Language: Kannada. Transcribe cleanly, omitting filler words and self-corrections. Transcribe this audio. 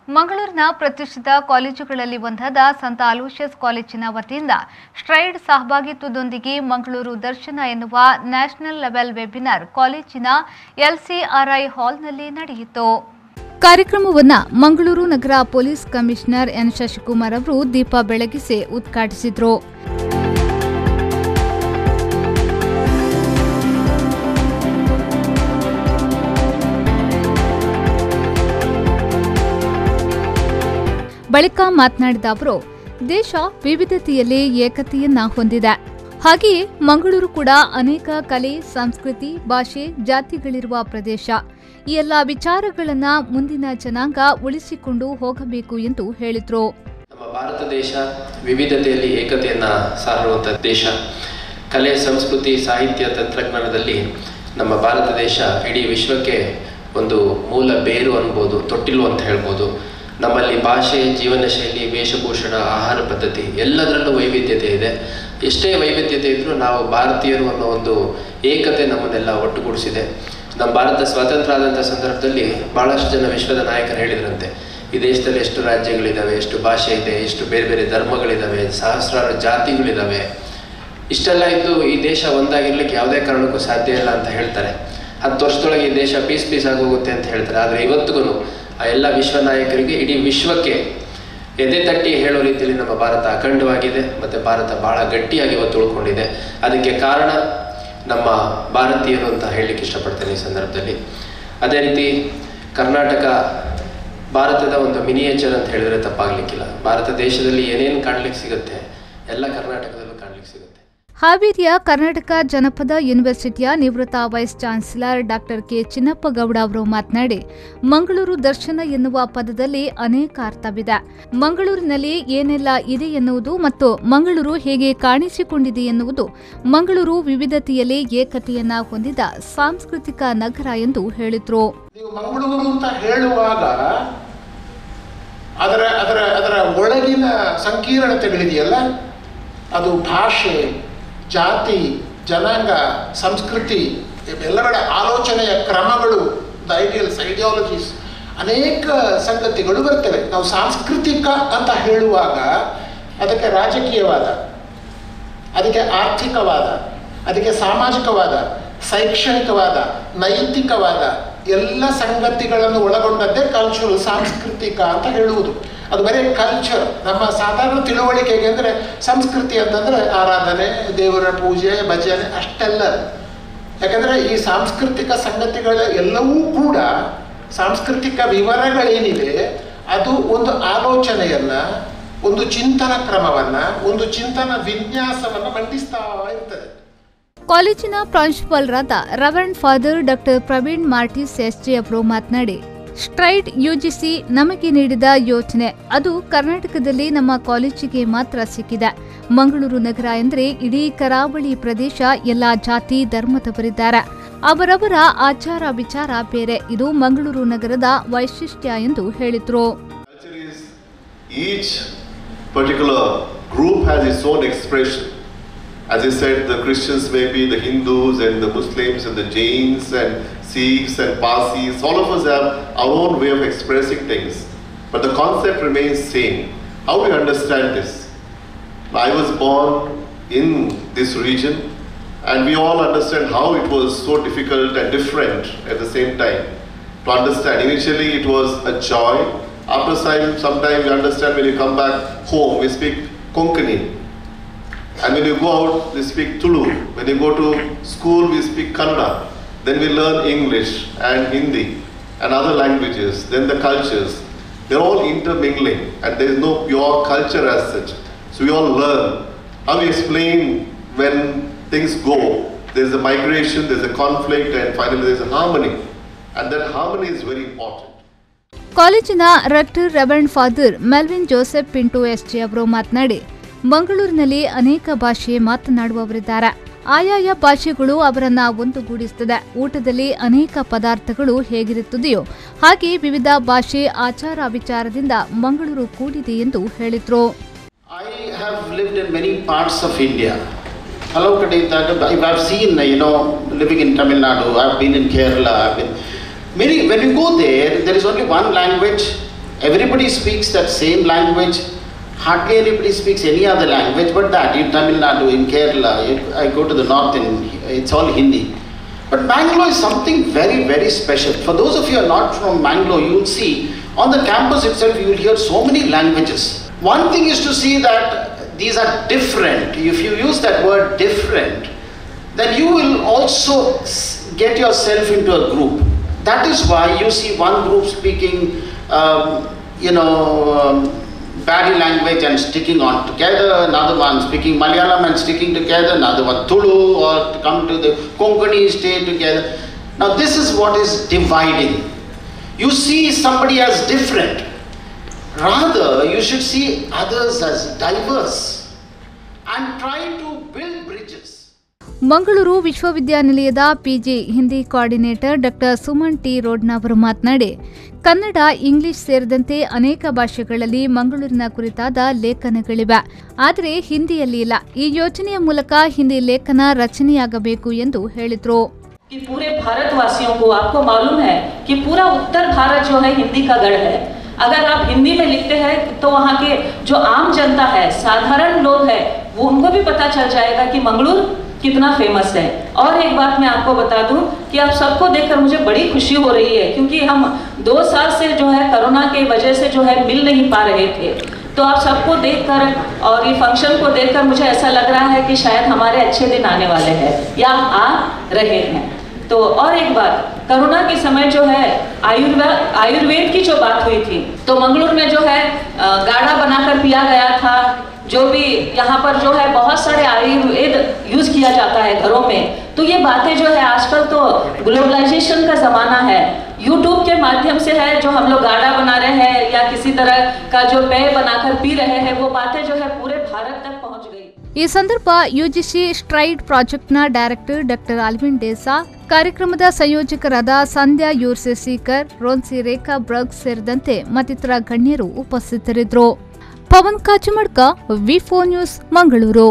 ಮಂಗಳೂರಿನ ಪ್ರತಿಷ್ಠಿತ ಕಾಲೇಜುಗಳಲ್ಲಿ ಒಂದಾದ ಸಂತ ಅಲೋಷಿಯಸ್ ಕಾಲೇಜಿನ ವತಿಯಿಂದ ಸ್ಟ್ರೈಡ್ ಸಹಭಾಗಿತ್ವದೊಂದಿಗೆ ಮಂಗಳೂರು ದರ್ಶನ ಎನ್ನುವ ನ್ಯಾಷನಲ್ ಲೆವೆಲ್ ವೆಬಿನಾರ್ ಕಾಲೇಜಿನ LCRI ಹಾಲ್ನಲ್ಲಿ ನಡೆಯಿತು. ಕಾರ್ಯಕ್ರಮವನ್ನು ಮಂಗಳೂರು ನಗರ ಪೊಲೀಸ್ ಕಮಿಷನರ್ ಎನ್ ಶಶಿಕುಮಾರ್ ಅವರು ದೀಪ ಬೆಳಗಿಸಿ ಉದ್ಘಾಟಿಸಿದರು. ಬಳಿಕ ಮಾತನಾಡಿದ ಅವರು, ದೇಶ ವಿವಿಧತೆಯಲ್ಲಿ ಏಕತೆಯನ್ನ ಹೊಂದಿದೆ. ಹಾಗೆಯೇ ಮಂಗಳೂರು ಕೂಡ ಅನೇಕ ಕಲೆ, ಸಂಸ್ಕೃತಿ, ಭಾಷೆ, ಜಾತಿಗಳಿರುವ ಪ್ರದೇಶ. ಈ ಎಲ್ಲ ವಿಚಾರಗಳನ್ನ ಮುಂದಿನ ಜನಾಂಗ ಉಳಿಸಿಕೊಂಡು ಹೋಗಬೇಕು ಎಂದು ಹೇಳಿದರು. ನಮ್ಮ ಭಾರತ ದೇಶ ವಿವಿಧತೆಯಲ್ಲಿ ಏಕತೆಯನ್ನ ಸಾರುವಂತಹ ದೇಶ. ಕಲೆ, ಸಂಸ್ಕೃತಿ, ಸಾಹಿತ್ಯ, ತಂತ್ರಜ್ಞಾನದಲ್ಲಿ ನಮ್ಮ ಭಾರತ ದೇಶ ಇಡೀ ವಿಶ್ವಕ್ಕೆ ಒಂದು ಮೂಲ ಬೇರು ಅನ್ಬೋದು, ತೊಟ್ಟಿಲು ಅಂತ ಹೇಳ್ಬೋದು. ನಮ್ಮಲ್ಲಿ ಭಾಷೆ, ಜೀವನ ಶೈಲಿ, ವೇಷಭೂಷಣ, ಆಹಾರ ಪದ್ಧತಿ ಎಲ್ಲದರಲ್ಲೂ ವೈವಿಧ್ಯತೆ ಇದೆ. ಎಷ್ಟೇ ವೈವಿಧ್ಯತೆ ಇದ್ರೂ ನಾವು ಭಾರತೀಯರು ಅನ್ನೋ ಒಂದು ಏಕತೆ ನಮ್ಮನ್ನೆಲ್ಲ ಒಟ್ಟುಗೂಡಿಸಿದೆ. ನಮ್ಮ ಭಾರತ ಸ್ವಾತಂತ್ರ್ಯ ಆದಂಥ ಸಂದರ್ಭದಲ್ಲಿ ಭಾಳಷ್ಟು ಜನ ವಿಶ್ವದ ನಾಯಕರು ಹೇಳಿದ್ರಂತೆ, ಈ ದೇಶದಲ್ಲಿ ಎಷ್ಟು ರಾಜ್ಯಗಳಿದ್ದಾವೆ, ಎಷ್ಟು ಭಾಷೆ ಇದೆ, ಎಷ್ಟು ಬೇರೆ ಬೇರೆ ಧರ್ಮಗಳಿದ್ದಾವೆ, ಸಹಸ್ರಾರು ಜಾತಿಗಳಿದ್ದಾವೆ. ಇಷ್ಟೆಲ್ಲ ಇದ್ದು ಈ ದೇಶ ಒಂದಾಗಿರ್ಲಿಕ್ಕೆ ಯಾವುದೇ ಕಾರಣಕ್ಕೂ ಸಾಧ್ಯ ಇಲ್ಲ ಅಂತ ಹೇಳ್ತಾರೆ. 10 ವರ್ಷದೊಳಗೆ ಈ ದೇಶ ಪೀಸ್ ಆಗೋಗುತ್ತೆ ಅಂತ ಹೇಳ್ತಾರೆ. ಆದರೆ ಇವತ್ತಿಗೂ ಆ ಎಲ್ಲ ವಿಶ್ವ ನಾಯಕರಿಗೆ, ಇಡೀ ವಿಶ್ವಕ್ಕೆ ಎದೆ ತಟ್ಟಿ ಹೇಳೋ ರೀತಿಯಲ್ಲಿ ನಮ್ಮ ಭಾರತ ಅಖಂಡವಾಗಿದೆ ಮತ್ತು ಭಾರತ ಬಹಳ ಗಟ್ಟಿಯಾಗಿ ಇವತ್ತು ಉಳ್ಕೊಂಡಿದೆ. ಅದಕ್ಕೆ ಕಾರಣ ನಮ್ಮ ಭಾರತೀಯರು ಅಂತ ಹೇಳಲಿಕ್ಕೆ ಇಷ್ಟಪಡ್ತೇನೆ ಈ ಸಂದರ್ಭದಲ್ಲಿ. ಅದೇ ರೀತಿ ಕರ್ನಾಟಕ ಭಾರತದ ಒಂದು ಮಿನಿಯೇಚರ್ ಅಂತ ಹೇಳಿದ್ರೆ ತಪ್ಪಾಗಲಿಕ್ಕಿಲ್ಲ. ಭಾರತ ದೇಶದಲ್ಲಿ ಏನೇನು ಕಾಣಲಿಕ್ಕೆ ಸಿಗುತ್ತೆ ಎಲ್ಲ ಕರ್ನಾಟಕದಲ್ಲೂ ಕಾಣಲಿಕ್ಕೆ ಸಿಗುತ್ತೆ. ಹಾವೇರಿಯ ಕರ್ನಾಟಕ ಜನಪದ ಯೂನಿವರ್ಸಿಟಿಯ ನಿವೃತ್ತ vice chancellor doctor K Chinnappa Gowda ಅವರು ಮಾತನಾಡಿ, ಮಂಗಳೂರು ದರ್ಶನ ಎನ್ನುವ ಪದದಲ್ಲಿ ಅನೇಕ ಅರ್ಥವಿದೆ. ಮಂಗಳೂರಿನಲ್ಲಿ ಏನೆಲ್ಲ ಇದೆ ಎನ್ನುವುದು ಮತ್ತು ಮಂಗಳೂರು ಹೇಗೆ ಕಾಣಿಸಿಕೊಂಡಿದೆ ಎನ್ನುವುದು ಮಂಗಳೂರು ವಿವಿಧತೆಯಲ್ಲಿ ಏಕತೆಯನ್ನ ಹೊಂದಿದ ಸಾಂಸ್ಕೃತಿಕ ನಗರ ಎಂದು ಹೇಳಿದರು. ನೀವು ಮಂಗಳೂರು ಅಂತ ಹೇಳುವಾಗ ಅದರ ಒಳಗಿನ ಸಂಕೀರ್ಣತೆಗಳಿದೆಯಲ್ಲ, ಅದು ಭಾಷೆ, ಜಾತಿ, ಜನಾಂಗ, ಸಂಸ್ಕೃತಿ, ಎಲ್ಲರ ಆಲೋಚನೆಯ ಕ್ರಮಗಳು, ಐಡಿಯಲ್ಸ್, ಐಡಿಯಾಲಜೀಸ್, ಅನೇಕ ಸಂಗತಿಗಳು ಬರ್ತವೆ. ನಾವು ಸಾಂಸ್ಕೃತಿಕ ಅಂತ ಹೇಳುವಾಗ ಅದಕ್ಕೆ ರಾಜಕೀಯವಾದ, ಅದಕ್ಕೆ ಆರ್ಥಿಕವಾದ, ಅದಕ್ಕೆ ಸಾಮಾಜಿಕವಾದ, ಶೈಕ್ಷಣಿಕವಾದ, ನೈತಿಕವಾದ ಎಲ್ಲ ಸಂಗತಿಗಳನ್ನು ಒಳಗೊಂಡದ್ದೇ ಕಲ್ಚರಲ್, ಸಾಂಸ್ಕೃತಿಕ ಅಂತ ಹೇಳುವುದು. ಅದು ಬರೀ ಕಲ್ಚರ್. ನಮ್ಮ ಸಾಧಾರಣ ತಿಳುವಳಿಕೆಗೆ ಅಂದರೆ ಸಂಸ್ಕೃತಿ ಅಂತಂದರೆ ಆರಾಧನೆ, ದೇವರ ಪೂಜೆ, ಭಜನೆ ಅಷ್ಟೆಲ್ಲ. ಯಾಕಂದರೆ ಈ ಸಾಂಸ್ಕೃತಿಕ ಸಂಗತಿಗಳ ಎಲ್ಲವೂ ಕೂಡ, ಸಾಂಸ್ಕೃತಿಕ ವಿವರಗಳೇನಿವೆ ಅದು ಒಂದು ಆಲೋಚನೆಯನ್ನು, ಒಂದು ಚಿಂತನ ಕ್ರಮವನ್ನು, ಒಂದು ಚಿಂತನ ವಿನ್ಯಾಸವನ್ನು ಮಂಡಿಸ್ತಾ ಇರ್ತದೆ. ಕಾಲೇಜಿನ ಪ್ರಾಂಶುಪಾಲರಾದ reverend father doctor Praveen ಮಾರ್ಟಿಸ್ SJ ಅವರು ಮಾತನಾಡಿ, ಸ್ಟ್ರೈಡ್ UGC ನಮಗೆ ನೀಡಿದ ಯೋಜನೆ ಅದು ಕರ್ನಾಟಕದಲ್ಲಿ ನಮ್ಮ ಕಾಲೇಜಿಗೆ ಮಾತ್ರ ಸಿಕ್ಕಿದೆ. ಮಂಗಳೂರು ನಗರ ಎಂದರೆ ಇಡೀ ಕರಾವಳಿ ಪ್ರದೇಶ, ಎಲ್ಲ ಜಾತಿ ಧರ್ಮದವರಿದ್ದಾರೆ. ಅವರವರ ಆಚಾರ ವಿಚಾರ ಬೇರೆ. ಇದು ಮಂಗಳೂರು ನಗರದ ವೈಶಿಷ್ಟ್ಯ ಎಂದು ಹೇಳಿದರು. As I said, the Christians may be, the Hindus and the Muslims and the Jains and Sikhs and Parsis. All of us have our own way of expressing things, but the concept remains same. How do you understand this? I was born in this region, and we all understand how it was so difficult and different at the same time to understand. Initially, it was a joy. After sometime we understand. When you come back home, we speak Konkani. And when you go out, we speak Tulu. When you go to school, we speak Kannada. Then we learn English and Hindi and other languages. Then the cultures. They're all intermingling and there is no pure culture as such. So we all learn. How we explain when things go. There's a migration, there's a conflict, and finally there's a harmony. And that harmony is very important. ಕಾಲೇಜಿನ rector reverend father Melvin Joseph Pinto SJ ಅವರು ಮಾತನಾಡಿ, ಮಂಗಳೂರಿನಲ್ಲಿ ಅನೇಕ ಭಾಷೆ ಮಾತನಾಡುವವರಿದ್ದಾರೆ. ಆಯಾಯ ಭಾಷೆಗಳು ಅವರನ್ನ ಒಂದುಗೂಡಿಸುತ್ತದೆ. ಊಟದಲ್ಲಿ ಅನೇಕ ಪದಾರ್ಥಗಳು ಹೇಗಿರುತ್ತದೆಯೋ ಹಾಗೆ ವಿವಿಧ ಭಾಷೆ, ಆಚಾರ ವಿಚಾರದಿಂದ ಮಂಗಳೂರು ಕೂಡಿದೆ ಎಂದು ಹೇಳಿದರು. I have lived in many parts of India. ಹಲವು ಕಡೆ ಇದ್ದಾಗ I have seen, living in Tamil Nadu, I have been in Kerala, when you go there is only one language Everybody speaks that same language. Hardly anybody speaks any other language but that. In Tamil Nadu, in Kerala, I go to the north and it's all Hindi. But Bangalore is something very, very special. For those of you who are not from Bangalore, you will see on the campus itself, you will hear so many languages. One thing is to see that these are different. If you use that word different, then you will also get yourself into a group. That is why you see one group speaking, Bari language and sticking on together, another one speaking Malayalam and sticking together, another one Tulu, or come to the Konkani stay together. Now this is what is dividing. You see somebody as different. Rather, you should see others as diverse and try to build bridges. Mangaluru ವಿಶ್ವವಿದ್ಯಾನಿಲಯದ PG Hindi coordinator doctor Suman T ರೋಡ್ನವರು ಮಾತನಾಡಿ, ಕನ್ನಡ, ಇಂಗ್ಲಿಷ್ ಸೇರಿದಂತೆ ಅನೇಕ ಭಾಷೆಗಳಲ್ಲಿ ಮಂಗಳೂರಿನ ಕುರಿತಾದ ಲೇಖನಗಳಿವೆ, ಆದರೆ ಹಿಂದಿಯಲ್ಲಿ ಇಲ್ಲ. ಈ ಯೋಜನೆಯ ಮೂಲಕ ಹಿಂದಿ ಲೇಖನ ರಚನೆಯಾಗಬೇಕು ಎಂದು ಹೇಳಿದರು. कि पूरे भारतवासियों को आपको मालूम है कि पूरा उत्तर भारत जो है हिंदी का गढ़ है. अगर आप हिंदी में लिखते हैं तो वहाँ के जो आम जनता है, साधारण लोग हैं, वो उनको भी पता चल जाएगा कि मंगलूर कितना फेमस है. और एक बात मैं आपको बता दूं कि आप सबको देखकर मुझे बड़ी खुशी हो रही है, क्योंकि हम 2 साल से जो है कोरोना के वजह से जो है मिल नहीं पा रहे थे. तो आप सबको देखकर और ये फंक्शन को देखकर मुझे ऐसा लग रहा है कि शायद हमारे अच्छे दिन आने वाले हैं या आ रहे हैं. तो और एक बात, कोरोना के समय जो है आयुर्वेद की जो बात हुई थी, तो मंगलूर में जो है गाढ़ा बनाकर पिया गया था. जो भी यहाँ पर जो है बहुत सारे आयुर्वेद यूज किया जाता है घरों में. तो ये बातें जो है आजकल तो ग्लोबलाइजेशन का जमाना है, यूट्यूब के माध्यम से है जो हम लोग गाढ़ा बना रहे हैं या किसी तरह का जो पेय बनाकर पी रहे हैं, वो बातें जो है पूरे भारत तक पहुँच गई. ಈ ಸಂದರ್ಭ ಯುಜಿಸಿ ಸ್ಟ್ರೈಡ್ ಪ್ರಾಜೆಕ್ಟ್ನ ಡೈರೆಕ್ಟರ್ ಡಾಕ್ಟರ್ ಅಲ್ವಿನ್ ಡೇಸಾ, ಕಾರ್ಯಕ್ರಮದ ಸಂಯೋಜಕರಾದ ಸಂಧ್ಯಾ ಯೂರ್ಸೆಸೀಕರ್, ರೋನ್ಸಿ ರೇಖಾ ಬ್ರಗ್ ಸೇರಿದಂತೆ ಮತ್ತಿತರ ಗಣ್ಯರು ಉಪಸ್ಥಿತರಿದ್ದರು. ಪವನ್ ಕಾಚಮಡ್ಕ, ವಿ4 ನ್ಯೂಸ್, ಮಂಗಳೂರು.